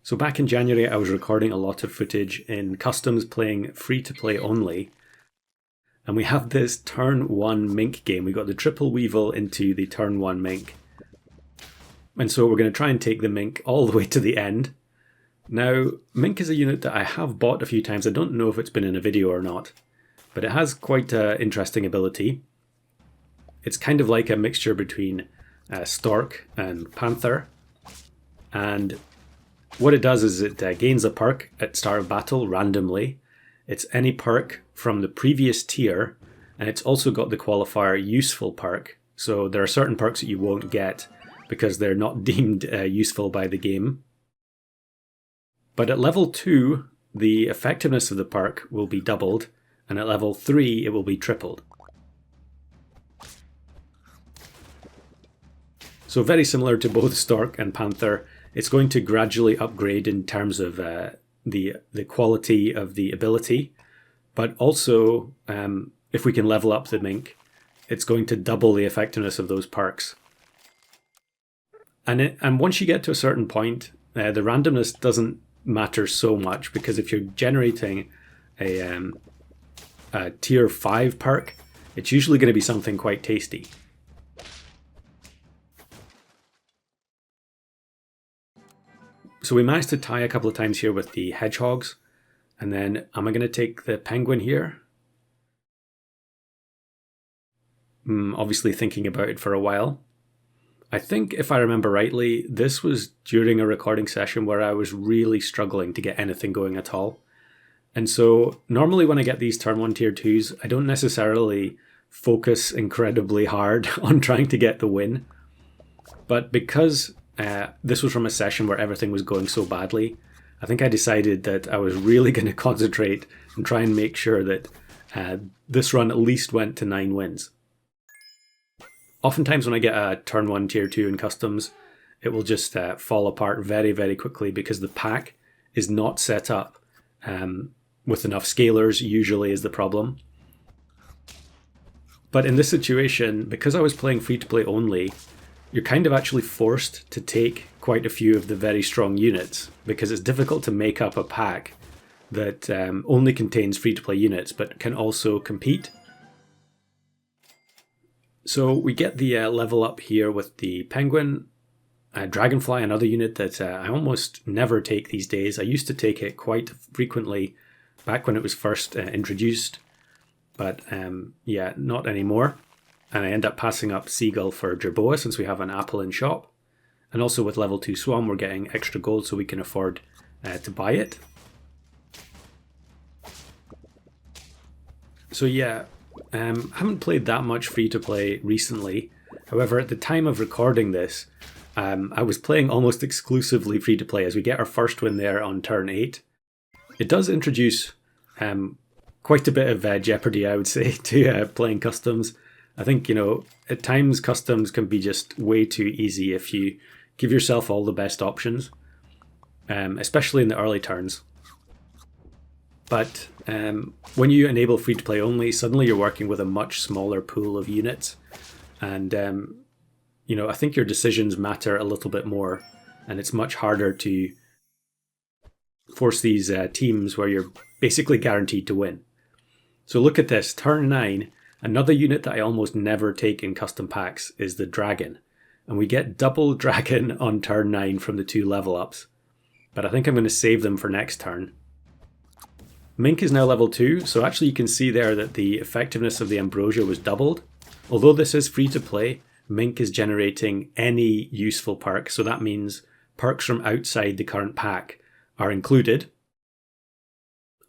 So back in January, I was recording a lot of footage in customs playing free-to-play only. And we have this turn 1 Mink game. We got the triple weevil into the turn 1 Mink. And so we're going to try and take the Mink all the way to the end. Now, Mink is a unit that I have bought a few times. I don't know if it's been in a video or not, but it has quite an interesting ability. It's kind of like a mixture between Stork and Panther. And what it does is it gains a perk at start of battle randomly. It's any perk from the previous tier, and it's also got the qualifier useful perk. So there are certain perks that you won't get because they're not deemed useful by the game. But at level 2, the effectiveness of the perk will be doubled, and at level 3 it will be tripled. So very similar to both Stork and Panther, it's going to gradually upgrade in terms of the quality of the ability, but also if we can level up the Mink, it's going to double the effectiveness of those perks. And once you get to a certain point, the randomness doesn't matter so much, because if you're generating a tier 5 perk, it's usually going to be something quite tasty. So we managed to tie a couple of times here with the hedgehogs, and then am I going to take the penguin here? Obviously thinking about it for a while. I think if I remember rightly, this was during a recording session where I was really struggling to get anything going at all. And so normally when I get these turn 1 tier 2s, I don't necessarily focus incredibly hard on trying to get the win. But because this was from a session where everything was going so badly, I think I decided that I was really going to concentrate and try and make sure that this run at least went to 9 wins. Oftentimes when I get a turn 1 tier 2 in customs, it will just fall apart very, very quickly because the pack is not set up with enough scalers, usually is the problem. But in this situation, because I was playing free-to-play only, you're kind of actually forced to take quite a few of the very strong units, because it's difficult to make up a pack that only contains free-to-play units but can also compete. So we get the level up here with the penguin, dragonfly, another unit that I almost never take these days. I used to take it quite frequently back when it was first introduced, but yeah, not anymore. And I end up passing up Seagull for Jerboa since we have an apple in shop. And also with level 2 Swan, we're getting extra gold so we can afford to buy it. So yeah, haven't played that much free-to-play recently. However, at the time of recording this, I was playing almost exclusively free-to-play as we get our first win there on turn 8. It does introduce quite a bit of jeopardy, I would say, to playing customs. I think, at times customs can be just way too easy if you give yourself all the best options, especially in the early turns. But when you enable free-to-play only, suddenly you're working with a much smaller pool of units. And, I think your decisions matter a little bit more. And it's much harder to force these teams where you're basically guaranteed to win. So look at this, turn 9. Another unit that I almost never take in custom packs is the dragon. And we get double dragon on turn 9 from the 2 level ups. But I think I'm going to save them for next turn. Mink is now level 2, so actually you can see there that the effectiveness of the ambrosia was doubled. Although this is free to play, Mink is generating any useful perk, so that means perks from outside the current pack are included.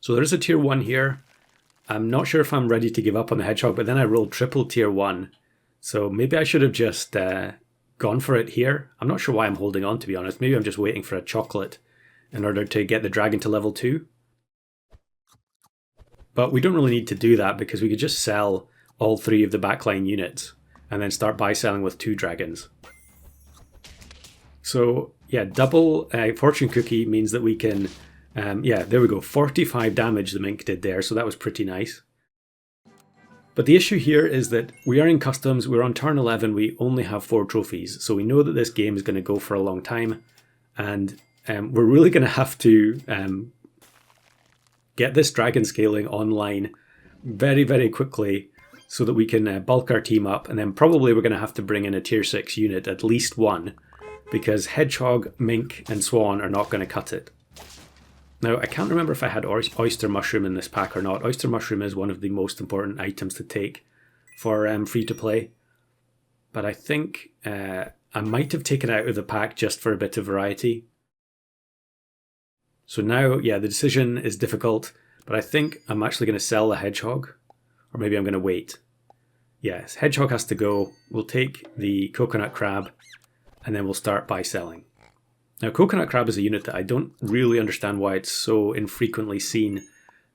So there is a tier 1 here. I'm not sure if I'm ready to give up on the hedgehog, but then I rolled triple tier 1. So maybe I should have just gone for it here. I'm not sure why I'm holding on, to be honest. Maybe I'm just waiting for a chocolate in order to get the dragon to level 2. But we don't really need to do that because we could just sell all 3 of the backline units and then start buy selling with 2 dragons. So yeah, double fortune cookie means that we can, yeah, there we go, 45 damage the Mink did there, so that was pretty nice. But the issue here is that we are in customs, we're on turn 11, we only have 4 trophies, so we know that this game is going to go for a long time, and we're really going to have to get this dragon scaling online very, very quickly so that we can bulk our team up. And then probably we're going to have to bring in a tier 6 unit, at least one, because Hedgehog, Mink and Swan are not going to cut it. Now, I can't remember if I had Oyster Mushroom in this pack or not. Oyster Mushroom is one of the most important items to take for free-to-play. But I think I might have taken it out of the pack just for a bit of variety. So now, yeah, the decision is difficult, but I think I'm actually going to sell the Hedgehog. Or maybe I'm going to wait. Yes, Hedgehog has to go. We'll take the Coconut Crab, and then we'll start by selling. Now, Coconut Crab is a unit that I don't really understand why it's so infrequently seen,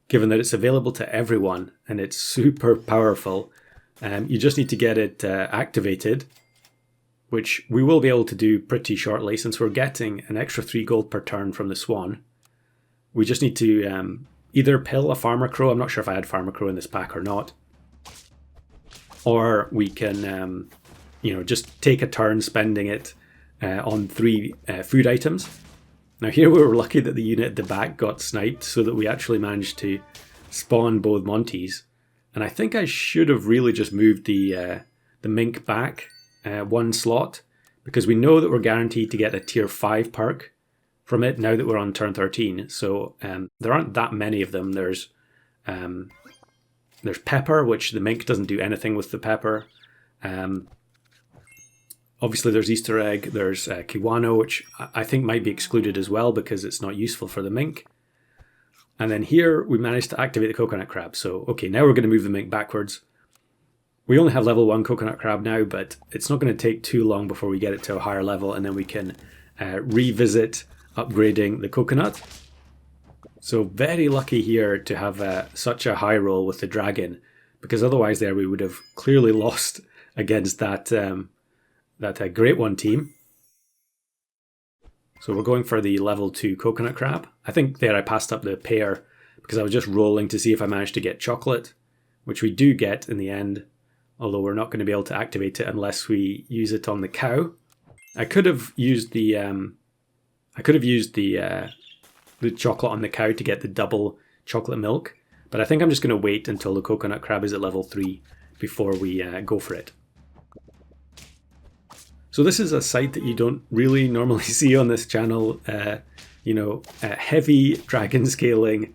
given that it's available to everyone and it's super powerful. You just need to get it activated, which we will be able to do pretty shortly since we're getting an extra 3 gold per turn from the Swan. We just need to either pill a Farmer Crow. I'm not sure if I had Farmer Crow in this pack or not. Or we can, just take a turn spending it on 3 food items. Now here we were lucky that the unit at the back got sniped so that we actually managed to spawn both Monties. And I think I should have really just moved the Mink back 1 slot, because we know that we're guaranteed to get a tier 5 perk from it now that we're on turn 13. So there aren't that many of them. There's Pepper, which the Mink doesn't do anything with the Pepper. Obviously, there's Easter Egg, there's Kiwano, which I think might be excluded as well because it's not useful for the Mink. And then here, we managed to activate the Coconut Crab. So, okay, now we're going to move the Mink backwards. We only have level 1 Coconut Crab now, but it's not going to take too long before we get it to a higher level, and then we can revisit upgrading the Coconut. So very lucky here to have such a high roll with the Dragon, because otherwise there we would have clearly lost against that Great One team. So we're going for the level 2 Coconut Crab. I think there I passed up the pair because I was just rolling to see if I managed to get chocolate, which we do get in the end, although we're not going to be able to activate it unless we use it on the cow. I could have used the chocolate on the cow to get the double chocolate milk, but I think I'm just going to wait until the Coconut Crab is at level 3 before we go for it. So this is a sight that you don't really normally see on this channel, heavy dragon scaling,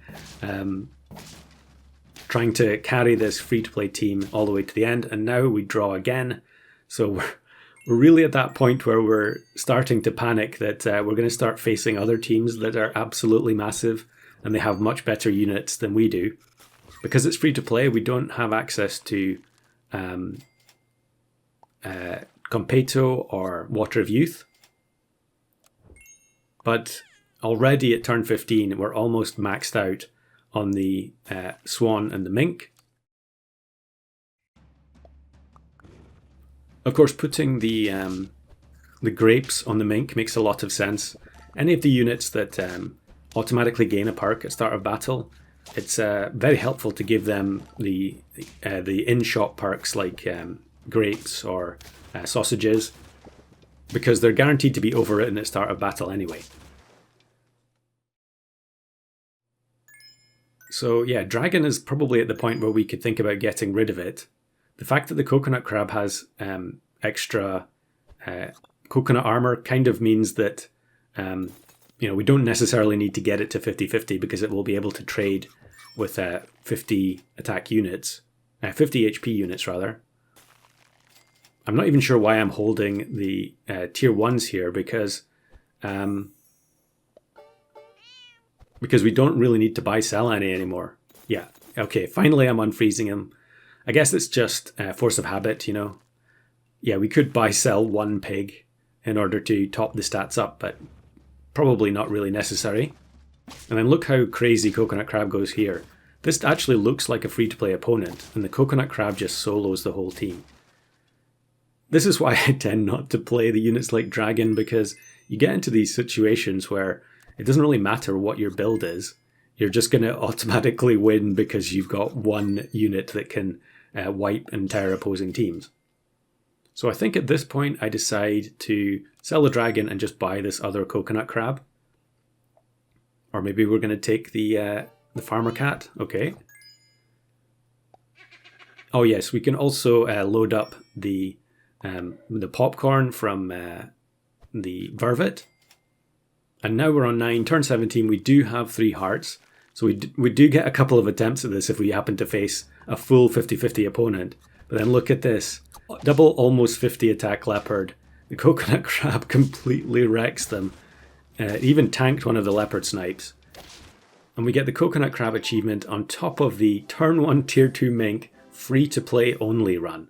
trying to carry this free-to-play team all the way to the end, and now we draw again. So we're really at that point where we're starting to panic that we're going to start facing other teams that are absolutely massive, and they have much better units than we do. Because it's free-to-play, we don't have access to Competo or Water of Youth. But already at turn 15, we're almost maxed out on the Swan and the Mink. Of course, putting the grapes on the Mink makes a lot of sense. Any of the units that automatically gain a perk at start of battle, it's very helpful to give them the in-shop perks like grapes or sausages, because they're guaranteed to be overwritten at start of battle anyway. So yeah, Dragon is probably at the point where we could think about getting rid of it. The fact that the Coconut Crab has extra coconut armor kind of means that we don't necessarily need to get it to 50-50 because it will be able to trade with 50 attack units, 50 HP units rather. I'm not even sure why I'm holding the tier 1s here because we don't really need to buy sell any anymore. Yeah, okay, finally I'm unfreezing him. I guess it's just force of habit, Yeah, we could buy sell 1 pig in order to top the stats up, but probably not really necessary. And then look how crazy Coconut Crab goes here. This actually looks like a free-to-play opponent, and the Coconut Crab just solos the whole team. This is why I tend not to play the units like Dragon, because you get into these situations where it doesn't really matter what your build is. You're just going to automatically win because you've got one unit that can wipe entire opposing teams. So I think at this point I decide to sell the Dragon and just buy this other Coconut Crab. Or maybe we're going to take the farmer cat. Okay. Oh yes, we can also load up the popcorn from the Vervet. And now we're on 9, turn 17. We do have 3 hearts. So we do get a couple of attempts at this if we happen to face a full 50-50 opponent. But then look at this. Double almost 50 attack leopard. The coconut crab completely wrecks them. It even tanked one of the leopard snipes. And we get the coconut crab achievement on top of the turn 1 tier 2 mink free to play only run.